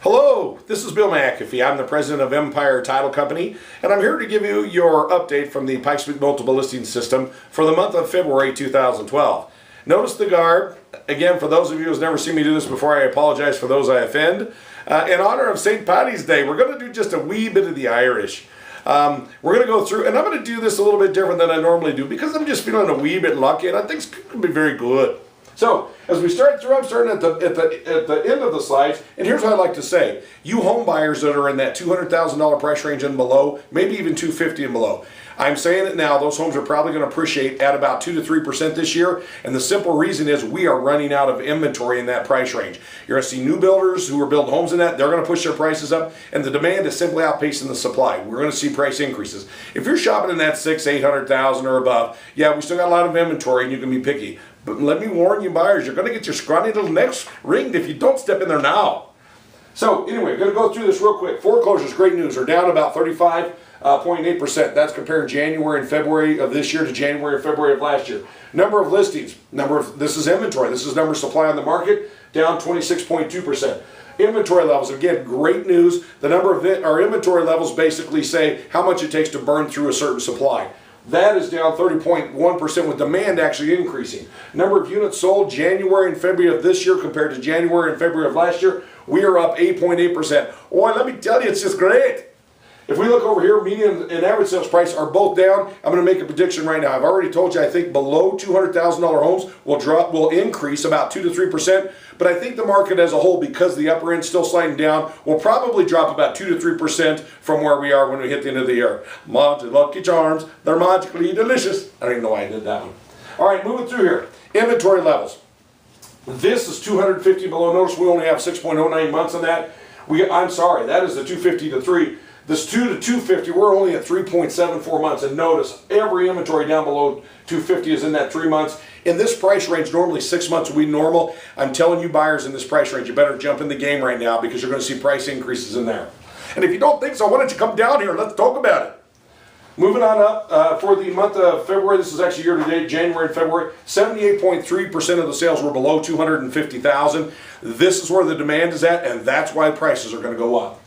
Hello, this is Bill McAfee. I'm the president of Empire Title Company, and I'm here to give you your update from the Pikes Peak Multiple Listing System for the month of February 2012. Notice the garb. Again, for those of you who's never seen me do this before, I apologize for those I offend. In honor of St. Paddy's Day, we're going to do just a wee bit of the Irish. We're going to go through, and I'm going to do this a little bit different than I normally do because I'm just feeling a wee bit lucky, and I think it's going to be very good. So, as we start through, I'm starting at the end of the slides, and here's what I'd like to say. You home buyers that are in that $200,000 price range and below, maybe even $250,000 and below, I'm saying it now, those homes are probably going to appreciate at about 2 to 3% this year, and the simple reason is we are running out of inventory in that price range. You're going to see new builders who are building homes in that, they're going to push their prices up, and the demand is simply outpacing the supply. We're going to see price increases. If you're shopping in that $600,000-800,000 or above, yeah, we still got a lot of inventory and you can be picky. But let me warn you buyers, you're going to get your scrawny little necks ringed if you don't step in there now. So anyway, going to go through this real quick. Foreclosures, great news, are down about 35.8%. That's comparing January and February of this year to January and February of last year. Number of listings, this is inventory. This is number of supply on the market, down 26.2%. Inventory levels, again, great news. The number of our inventory levels basically say how much it takes to burn through a certain supply. That is down 30.1% with demand actually increasing. Number of units sold January and February of this year compared to January and February of last year, we are up 8.8%. Boy, let me tell you, it's just great. If we look over here, median and average sales price are both down. I'm going to make a prediction right now. I've already told you I think below $200,000 homes will increase about 2 to 3%. But I think the market as a whole, because the upper end is still sliding down, will probably drop about 2 to 3% from where we are when we hit the end of the year. Lucky Charms, they're magically delicious. I don't even know why I did that one. All right, moving through here. Inventory levels. This is 250 below. Notice we only have 6.09 months on that. I'm sorry, that is the 250 to 3. This 2 to 250, we're only at 3.74 months. And notice, every inventory down below 250 is in that 3 months. In this price range, normally 6 months would be normal. I'm telling you buyers in this price range, you better jump in the game right now because you're going to see price increases in there. And if you don't think so, why don't you come down here and let's talk about it. Moving on up, for the month of February, this is actually year-to-date, January and February, 78.3% of the sales were below $250,000. This is where the demand is at, and that's why prices are going to go up.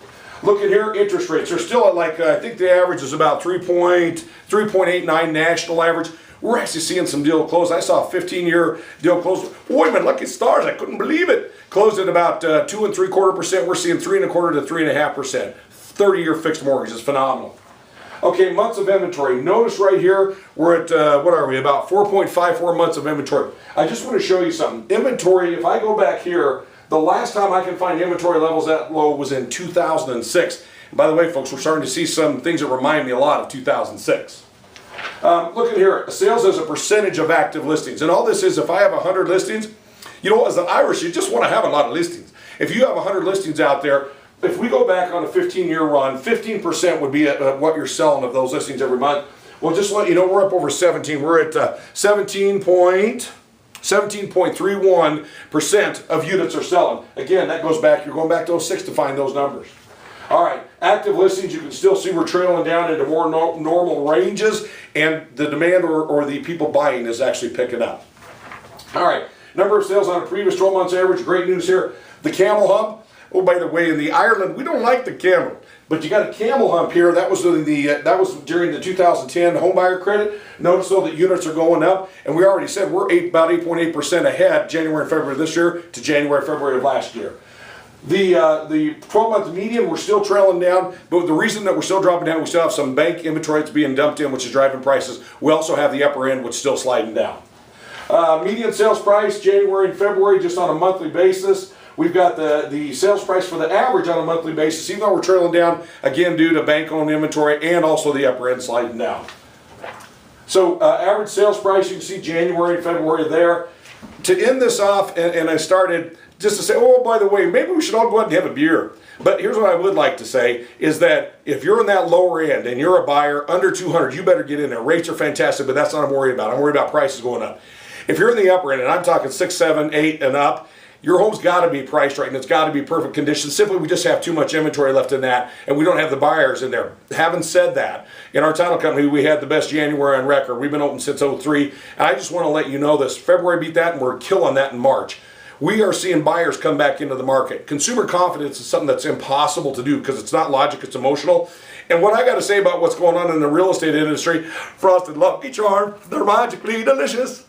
Look at here, interest rates are still at like, I think the average is about 3.89 national average. We're actually seeing some deal close. I saw a 15-year deal close. Boy, my lucky stars, I couldn't believe it. Closed at about 2.75%. We're seeing 3.25% to 3.5%. 30-year fixed mortgage is phenomenal. Okay, months of inventory. Notice right here, we're at, what are we, about 4.54 months of inventory. I just want to show you something. Inventory, if I go back here, the last time I can find inventory levels that low was in 2006. And by the way, folks, we're starting to see some things that remind me a lot of 2006. Look at here, sales as a percentage of active listings. And all this is, if I have 100 listings, you know, as an Irish, you just want to have a lot of listings. If you have 100 listings out there, if we go back on a 15-year run, 15% would be what you're selling of those listings every month. Well, just to let you know, we're up over 17. We're at 17.31% of units are selling. Again, that goes back, you're going back to 06 to find those numbers. All right, active listings, you can still see we're trailing down into more normal ranges, and the demand or the people buying is actually picking up. All right, number of sales on a previous 12 months average, great news here. The camel hump, oh, by the way, in the Ireland, we don't like the camel. But you got a camel hump here. That was that was during the 2010 home buyer credit. Notice though that units are going up, and we already said we're about 8.8% ahead January and February of this year to January and February of last year. The 12-month median, we're still trailing down, but the reason that we're still dropping down, we still have some bank inventory that's being dumped in, which is driving prices. We also have the upper end, which is still sliding down. Median sales price, January and February, just on a monthly basis. We've got the sales price for the average on a monthly basis, even though we're trailing down, again, due to bank-owned inventory and also the upper end sliding down. So average sales price, you can see January and February there. To end this off, and I started just to say, oh, by the way, maybe we should all go out and have a beer. But here's what I would like to say, is that if you're in that lower end and you're a buyer under 200, you better get in there. Rates are fantastic, but that's not what I'm worried about. I'm worried about prices going up. If you're in the upper end, and I'm talking 6, 7, 8 and up, your home's got to be priced right, and it's got to be perfect condition. Simply, we just have too much inventory left in that, and we don't have the buyers in there. Having said that, in our title company, we had the best January on record. We've been open since '03, and I just want to let you know this. February beat that, and we're killing that in March. we are seeing buyers come back into the market. Consumer confidence is something that's impossible to do because it's not logic, it's emotional. And what I got to say about what's going on in the real estate industry, Frosted Lucky Charms, they're magically delicious.